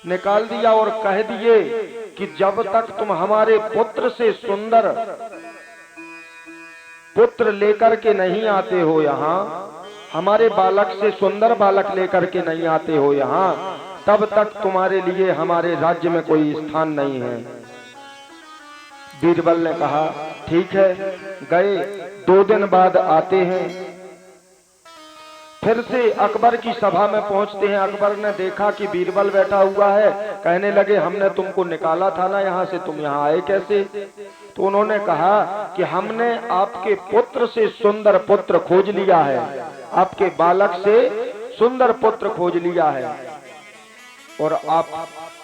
निकाल दिया और कह दिए कि जब तक तुम हमारे पुत्र से सुंदर पुत्र लेकर के नहीं आते हो यहाँ, हमारे बालक से सुंदर बालक लेकर के नहीं आते हो यहाँ, तब तक तुम्हारे लिए हमारे राज्य में कोई स्थान नहीं है। बीरबल ने कहा ठीक है। गए, 2 दिन बाद आते हैं, फिर से अकबर की सभा में पहुंचते हैं। अकबर ने देखा कि बीरबल बैठा हुआ है। कहने लगे हमने तुमको निकाला था ना यहाँ से, तुम यहाँ आए कैसे? तो उन्होंने कहा कि हमने आपके पुत्र से सुंदर पुत्र खोज लिया है, आपके बालक से सुंदर पुत्र खोज लिया है। और आप,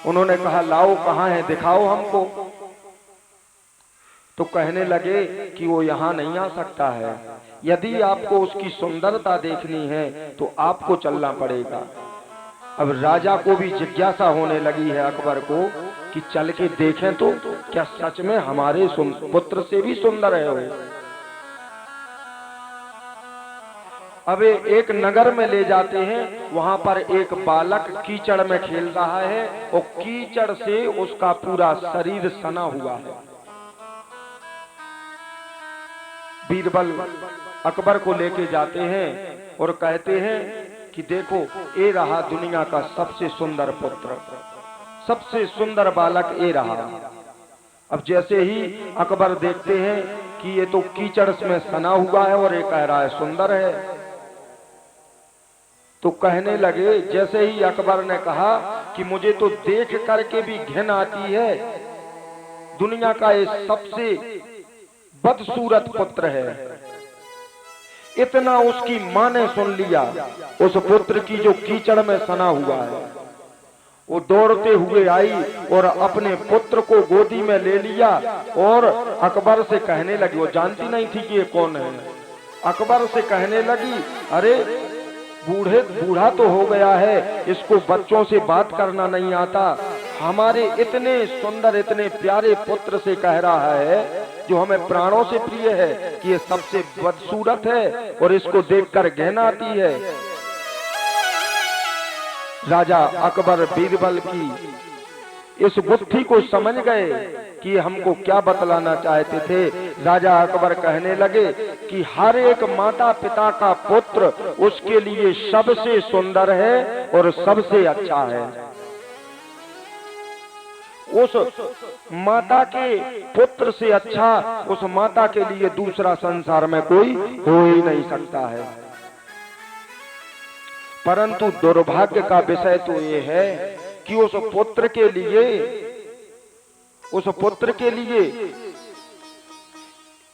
उन्होंने कहा लाओ, कहाँ है, दिखाओ हमको। तो कहने लगे कि वो यहाँ नहीं आ सकता है, यदि आपको उसकी सुंदरता देखनी है तो आपको चलना पड़ेगा। अब राजा को भी जिज्ञासा होने लगी है अकबर को कि चल के देखें तो क्या सच में हमारे पुत्र से भी सुंदर है वो। अब एक नगर में ले जाते हैं, वहां पर एक बालक कीचड़ में खेल रहा है और कीचड़ से उसका पूरा शरीर सना हुआ है। बीरबल अकबर को लेके जाते हैं और कहते हैं कि देखो ये रहा दुनिया का सबसे सुंदर पुत्र, सबसे सुंदर बालक ये रहा। अब जैसे ही अकबर देखते हैं कि ये तो कीचड़ में सना हुआ है और ये कह रहा है सुंदर है, तो कहने लगे, जैसे ही अकबर ने कहा कि मुझे तो देख करके भी घिन आती है, दुनिया का ये सबसे बदसूरत पुत्र है। इतना उसकी मां ने सुन लिया, उस पुत्र की जो कीचड़ में सना हुआ है। वो दौड़ते हुए आई और अपने पुत्र को गोदी में ले लिया और अकबर से कहने लगी, वो जानती नहीं थी कि ये कौन है। अकबर से कहने लगी, अरे बूढ़ा तो हो गया है, इसको बच्चों से बात करना नहीं आता, हमारे इतने सुंदर इतने प्यारे पुत्र से कह रहा है जो हमें प्राणों से प्रिय है कि ये सबसे बदसूरत है और इसको देखकर घिन आती है। राजा अकबर बीरबल की इस बुद्धि को समझ गए कि हमको क्या बतलाना चाहते थे। राजा अकबर कहने लगे कि हर एक माता पिता का पुत्र उसके लिए सबसे सुंदर है और सबसे अच्छा है। उस माता के पुत्र से अच्छा उस माता के लिए दूसरा संसार में कोई हो ही नहीं सकता है। परंतु दुर्भाग्य का विषय तो ये है कि उस पुत्र के लिए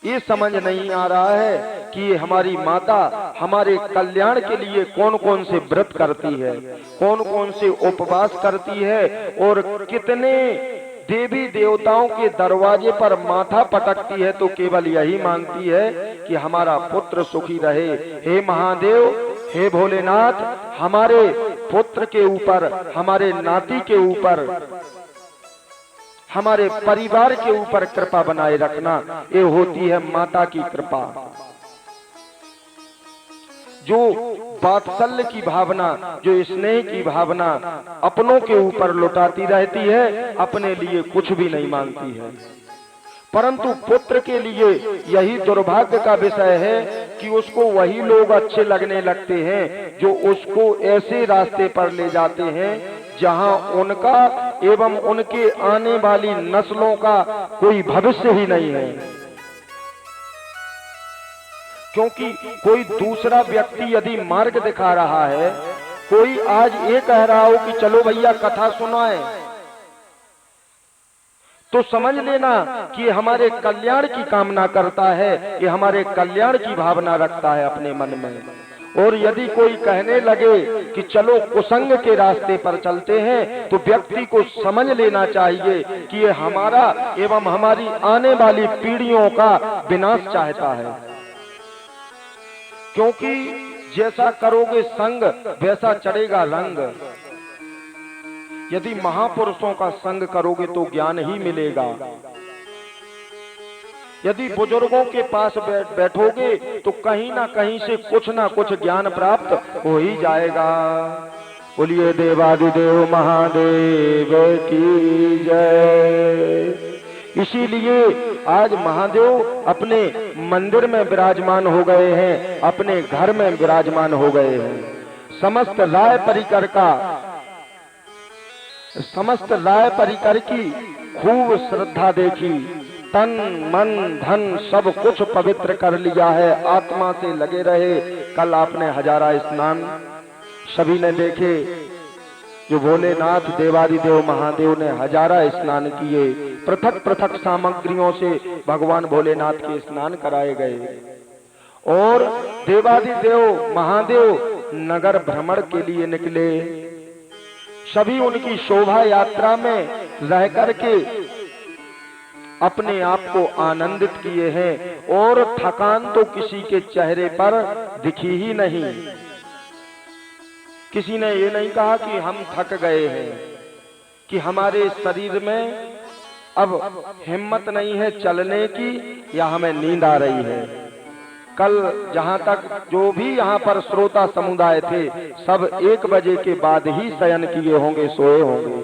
ये समझ नहीं आ रहा है कि हमारी माता हमारे कल्याण के लिए कौन कौन से व्रत करती है, कौन कौन से उपवास करती है और कितने देवी देवताओं के दरवाजे पर माथा पटकती है, तो केवल यही मांगती है कि हमारा पुत्र सुखी रहे। हे महादेव, हे भोलेनाथ, हमारे पुत्र के ऊपर, हमारे नाती के ऊपर, हमारे परिवार के ऊपर कृपा बनाए रखना। ये होती है माता की कृपा, जो वात्सल्य की भावना, जो स्नेह की भावना अपनों के ऊपर लुटाती रहती है, अपने लिए कुछ भी नहीं मांगती है। परंतु पुत्र के लिए यही दुर्भाग्य का विषय है कि उसको वही लोग अच्छे लगने लगते हैं जो उसको ऐसे रास्ते पर ले जाते हैं जहां उनका एवं उनके आने वाली नस्लों का कोई भविष्य ही नहीं है। क्योंकि कोई दूसरा व्यक्ति यदि मार्ग दिखा रहा है, कोई आज ये कह रहा हो कि चलो भैया कथा सुनाए, तो समझ लेना कि हमारे कल्याण की कामना करता है, ये हमारे कल्याण की भावना रखता है अपने मन में। और यदि कोई कहने लगे कि चलो कुसंग के रास्ते पर चलते हैं, तो व्यक्ति को समझ लेना चाहिए कि ये हमारा एवं हमारी आने वाली पीढ़ियों का विनाश चाहता है। क्योंकि जैसा करोगे संग वैसा चढ़ेगा रंग। यदि महापुरुषों का संग करोगे तो ज्ञान ही मिलेगा। यदि बुजुर्गों के पास बैठोगे तो कहीं ना कहीं से कुछ ना कुछ ज्ञान प्राप्त हो ही जाएगा। बोलिए देवादिदेव महादेव की जय। इसीलिए आज महादेव अपने मंदिर में विराजमान हो गए हैं, अपने घर में विराजमान हो गए हैं। समस्त राय परिकर की खूब श्रद्धा देखी, तन मन धन सब कुछ पवित्र कर लिया है, आत्मा से लगे रहे। कल आपने हजारा स्नान सभी ने देखे, जो भोलेनाथ देवादिदेव महादेव ने हजारा स्नान किए, पृथक पृथक सामग्रियों से भगवान भोलेनाथ के स्नान कराए गए। और देवादिदेव महादेव नगर भ्रमण के लिए निकले, सभी उनकी शोभा यात्रा में रह करके अपने आप को आनंदित किए हैं, और थकान तो किसी के चेहरे पर दिखी ही नहीं। किसी ने ये नहीं कहा कि हम थक गए हैं, कि हमारे शरीर में अब हिम्मत नहीं है चलने की, या हमें नींद आ रही है। कल जहां तक जो भी यहाँ पर श्रोता समुदाय थे, सब 1 बजे के बाद ही शयन किए होंगे, सोए होंगे।